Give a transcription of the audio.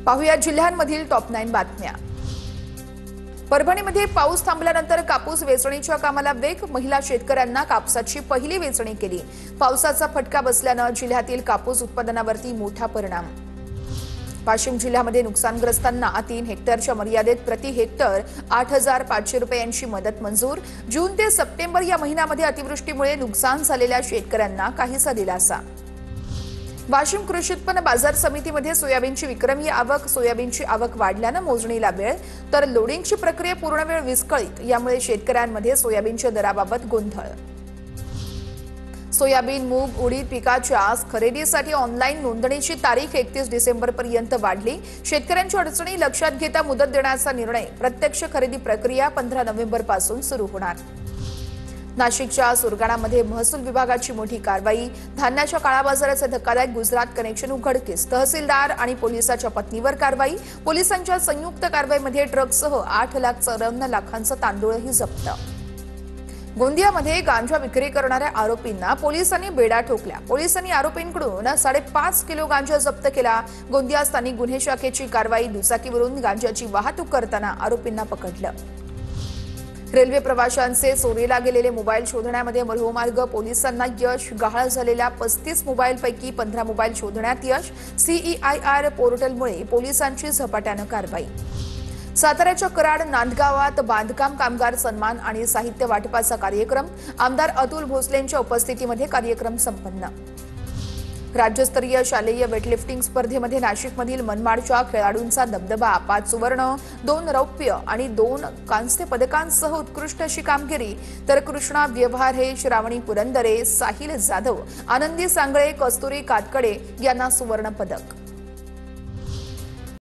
पाहुया जिल्ह्यांमधील टॉप 9 बातम्या। परभणीमध्ये पाऊस थांबल्यानंतर कापूस वेचणीच्या कामाला वेग। महिला शेतकऱ्यांना कापसाची पहिली वेचणी केली। पावसाचा फटका बसल्याने जिल्ह्यातील कापूस उत्पादनावरती मोठा परिणाम। वाशिम जिल्ह्यामध्ये नुकसानग्रस्तांना 3 हेक्टरच्या मर्यादेत प्रति हेक्टर 8,500 रुपयांची मदत मंजूर। जून ते सप्टेंबर या महिन्यामध्ये अतिवृष्टीमुळे नुकसान झालेल्या शेतकऱ्यांना काहीसा दिलासा। वाशिम कृषी उत्पन्न बाजार समितीमध्ये सोयाबीनची विक्रमी आवक। सोयाबीनची आवक वाढल्याने मोजणीला वेळ, तर लोडिंगची प्रक्रिया पूर्ण वेळ विस्कळीत। यामुळे शेतकऱ्यांमध्ये सोयाबीनच्या दराबाबत गोंधळ। सोयाबीन, मूग, उडीद पिकाच्या खरेदीसाठी ऑनलाईन नोंदणीची तारीख 31 डिसेंबर पर्यंत वाढली। शेतकऱ्यांच्या अडचणी लक्षात घेता मुदत देण्याचा निर्णय। प्रत्यक्ष खरेदी प्रक्रिया 15 नोव्हेंबर पासून सुरू होणार। नाशिकच्या सुरगाणामध्ये महसूल विभागाची मोठी कारवाई। धान्याच्या काळाबाजाराचा धक्कादायक गुजरात कनेक्शन उघडकीस। तहसीलदार आणि पोलिसाच्या पत्नीवर कारवाई। पोलिसांच्या संयुक्त कारवाईमध्ये ट्रकसह 8,54 लाखांचा तांदूळही जप्त। गोंदियामध्ये गांजा विक्री करणाऱ्या आरोपींना पोलिसांनी बेडा ठोकल्या। पोलिसांनी आरोपींकडून 5.5 किलो गांजा जप्त केला। गोंदिया स्थानिक गुन्हे शाखेची कारवाई। दुचाकीवरून गांजाची वाहतूक करताना आरोपींना पकडलं। रेल्वे प्रवाशांचे चोरीला गेलेले मोबाईल शोधण्यामध्ये मल्होमार्ग पोलिसांना यश। गहाळ झालेल्या 35 मोबाईलपैकी 15 मोबाईल शोधण्यात यश। CEIR पोर्टलमुळे पोलिसांची झपाट्याने कारवाई। साताऱ्याच्या कराड नांदगावात बांधकाम कामगार सन्मान आणि साहित्य वाटपाचा कार्यक्रम। आमदार अतुल भोसलेंच्या उपस्थितीमध्ये कार्यक्रम संपन्न। राज्यस्तरीय शालेय वेटलिफ्टिंग स्पर्धेमध्ये नाशिकमधील मनमाडच्या खेळाडूंचा दबदबा। 5 सुवर्ण, 2 रौप्य आणि 2 कांस्य पदकांसह उत्कृष्ट अशी कामगिरी। तर कृष्णा व्यवहारे, श्रावणी पुरंदरे, साहिल जाधव, आनंदी सांगळे, कस्तुरी कातकडे यांना सुवर्ण पदक।